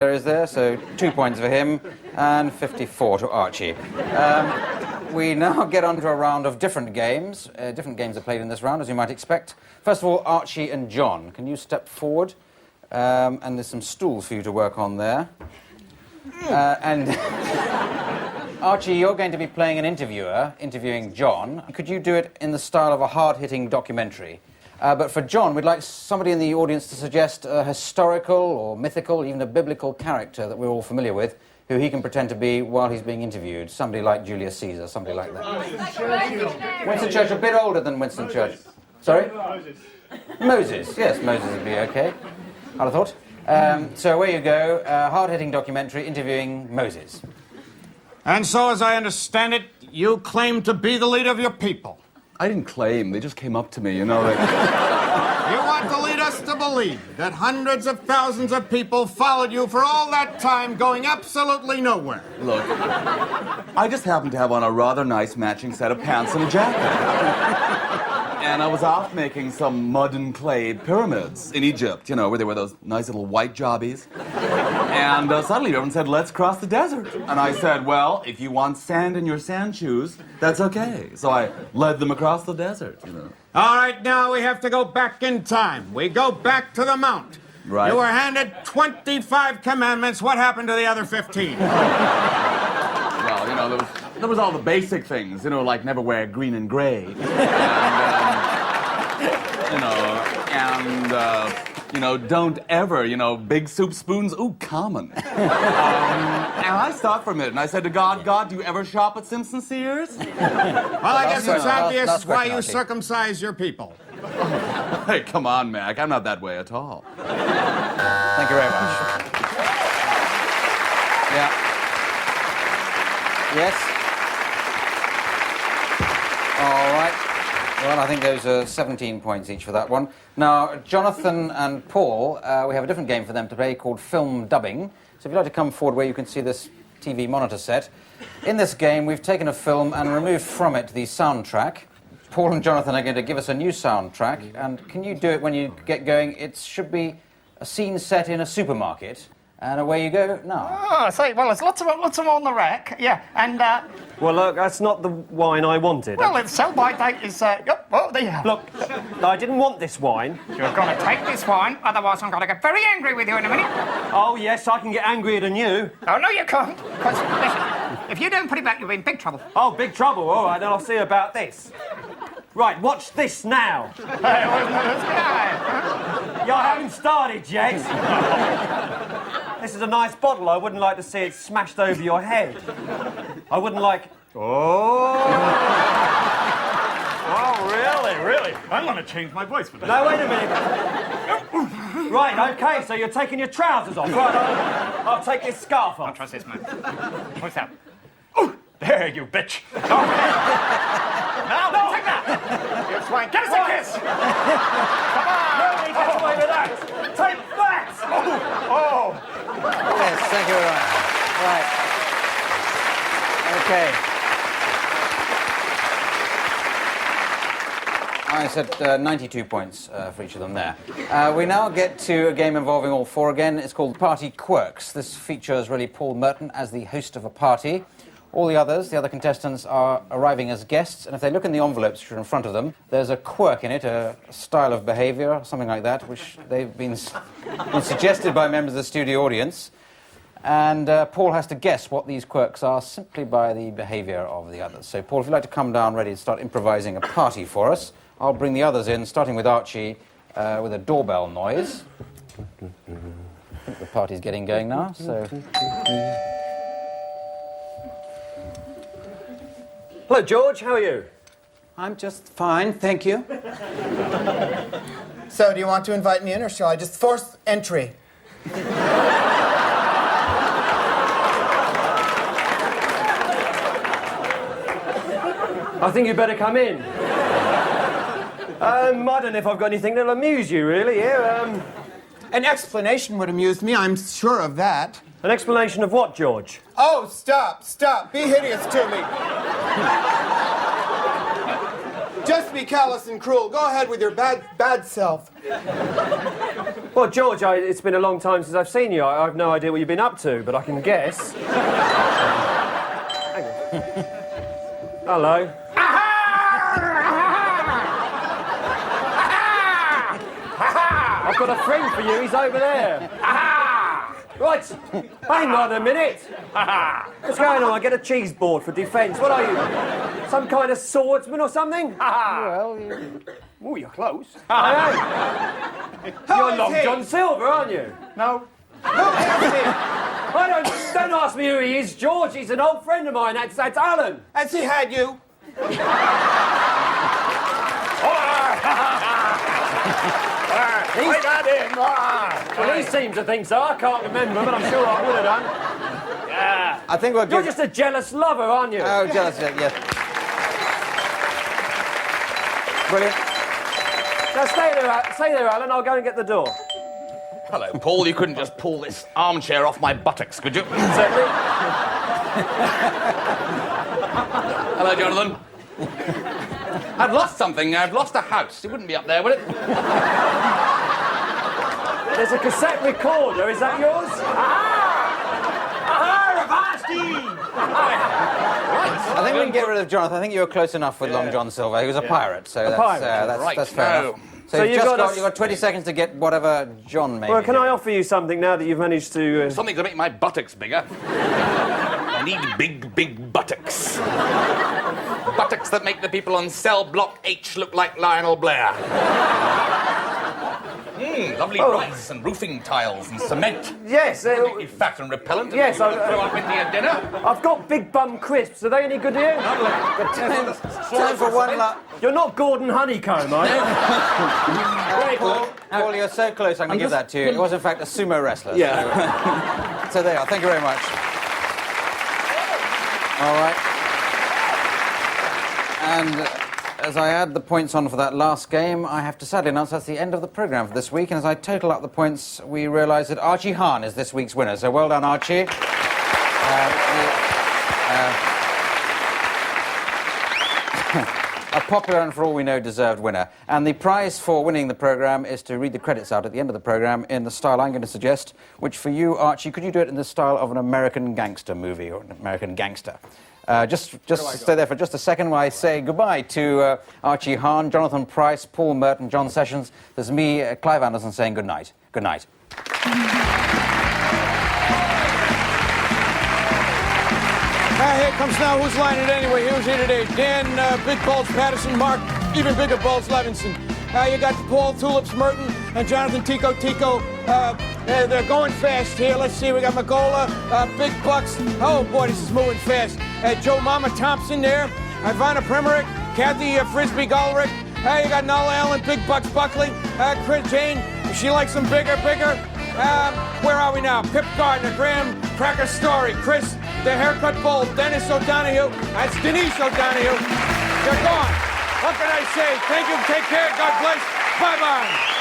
There is there, so 2 points for him, and 54 to Archie. We now get on to a round of different games. Different games are played in this round, as you might expect. First of all, Archie and John. Can you step forward? And there's some stools for you to work on there. And Archie, you're going to be playing an interviewer, interviewing John. Could you do it in the style of a hard-hitting documentary? But for John, we'd like somebody in the audience to suggest a historical or mythical, even a biblical character that we're all familiar with, who he can pretend to be while he's being interviewed. Somebody like Julius Caesar, somebody like that. Winston Churchill, a bit older than Winston Churchill. Sorry? Moses, yes, Moses would be okay, I'd have thought. So away you go, hard-hitting documentary interviewing Moses. And so, as I understand it, you claim to be the leader of your people. I didn't claim, they just came up to me, you know, like... You want to lead us to believe that hundreds of thousands of people followed you for all that time, going absolutely nowhere. Look, I just happened to have on a rather nice matching set of pants and a jacket. And I was off making some mud and clay pyramids in Egypt, you know, where there were those nice little white jobbies. And suddenly everyone said, let's cross the desert. And I said, well, if you want sand in your sand shoes, that's okay. So I led them across the desert, you know. All right, now we have to go back in time. We go back to the Mount. Right. You were handed 25 commandments. What happened to the other 15? Well, you know, there was all the basic things, you know, like never wear green and gray. You know, don't ever, you know, big soup spoons, ooh, common. And I stopped for a minute and I said to God, God, do you ever shop at Simpson Sears? Well, I guess it's obvious that's why you Archie. circumcise your people. Hey, come on, Mac, I'm not that way at all. Thank you very much. Yeah. Yes? All right. Well, I think those are 17 points each for that one. Now, Jonathan and Paul, we have a different game for them to play called Film Dubbing. So if you'd like to come forward where you can see this TV monitor set. In this game, we've taken a film and removed from it the soundtrack. Paul and Jonathan are going to give us a new soundtrack. And can you do it when you get going? It should be a scene set in a supermarket. And away you go now. Oh, so, well, there's lots of them on the rack, yeah, and, Well, look, that's not the wine I wanted. well, its sell-by date is, oh, there you are. Look, I didn't want this wine. You're going to take this wine, otherwise I'm going to get very angry with you in a minute. Oh, yes, I can get angrier than you. Oh, no, you can't, because, listen, if you don't put it back, you'll be in big trouble. Oh, big trouble. All right, then I'll see about this. Right, watch this now. Hey, wasn't it this guy? You haven't started yet. This is a nice bottle. I wouldn't like to see it smashed over your head. I wouldn't like... Oh, really? I'm going to change my voice for this. No, wait a minute. Right, OK, so you're taking your trousers off. Right, I'll take this scarf Don't off. trust this man. What's that? Oh, there, you bitch. Now, take that. You swine. Get us a kiss. Come on. Nobody gets away with that. Take that. Oh. Yes, thank you very much. Right. Okay. I said 92 points for each of them there. We now get to a game involving all four again. It's called Party Quirks. This features really Paul Merton as the host of a party. All the other contestants are arriving as guests, and if they look in the envelopes which are in front of them, there's a quirk in it, a style of behaviour, something like that, which they've been suggested by members of the studio audience. And Paul has to guess what these quirks are simply by the behaviour of the others. So, Paul, if you'd like to come down ready to start improvising a party for us, I'll bring the others in, starting with Archie, with a doorbell noise. I think the party's getting going now, so... Hello, George. How are you? I'm just fine, thank you. So, do you want to invite me in, or shall I just force entry? I think you'd better come in. I don't know if I've got anything that'll amuse you, really, here. An explanation would amuse me, I'm sure of that. An explanation of what, George? Oh, stop. Be hideous to me. Just be callous and cruel. Go ahead with your bad self. Well, George, it's been a long time since I've seen you. I've no idea what you've been up to, but I can guess. Hang on. Hello. I've got a friend for you. He's over there. Right. Hang on a minute. What's going on? I get a cheese board for defence. What are you? Some kind of swordsman or something? Well, oh, you're close. I am. You're Long John Silver, aren't you? No. Don't ask me who he is, George. He's an old friend of mine. That's Alan. Has he had you? I got him. Well, he seems to think so. I can't remember, but I'm sure I would have done. Yeah. I think we'll You're give... just a jealous lover, aren't you? Oh, jealous, yes. Brilliant. Now stay there, Alan. I'll go and get the door. Hello, Paul. You couldn't just pull this armchair off my buttocks, could you? Certainly. Hello, Jonathan. I've lost something. I've lost a house. It wouldn't be up there, would it? There's a cassette recorder. Is that yours? I think we can get rid of Jonathan. I think you were close enough with Long John Silver. He was a pirate, so that's Right, fair no. enough. So you've got 20 seconds to get whatever John made. Well, can I offer you something now that you've managed to... Something to make my buttocks bigger. I need big buttocks. Buttocks that make the people on cell block H look like Lionel Blair. Lovely rice and roofing tiles and cement. Yes. Make you fat and repellent. Yes, and throw up into your dinner. I've got Big Bum crisps. Are they any good to you? Time for one last... You're not Gordon Honeycomb, are you? Paul, you're so close, I'm going to give that to you. It was, in fact, a sumo wrestler. Yeah. So there you are. Thank you very much. All right. And as I add the points on for that last game, I have to sadly announce that's the end of the programme for this week. And as I total up the points, we realise that Archie Hahn is this week's winner. So well done, Archie. A popular and, for all we know, deserved winner. And the prize for winning the programme is to read the credits out at the end of the programme in the style I'm going to suggest, which for you, Archie, could you do it in the style of an American gangster movie or an American gangster? Just stay there for just a second while I say goodbye to Archie Hahn, Jonathan Pryce, Paul Merton, John Sessions. There's me, Clive Anderson, saying good night. Good night. Here comes now. Who's lining it anyway? Who's here today? Dan, Big Balls Patterson, Mark, even bigger Balls Levinson. You got Paul Tulips Merton and Jonathan Tico. They're going fast here. Let's see. We got Magola, Big Bucks. Oh boy, this is moving fast. Joe Mama Thompson there. Ivana Primerick, Kathy Frisbee Gulrick. You got Noel Allen, Big Bucks Buckley, Chris Jane. She likes them bigger. Where are we now? Pip Gardner, Graham Cracker Story, Chris, the Haircut Bull, Dennis O'Donoghue. That's Denise O'Donoghue. They're gone. What can I say? Thank you. Take care. God bless. Bye-bye.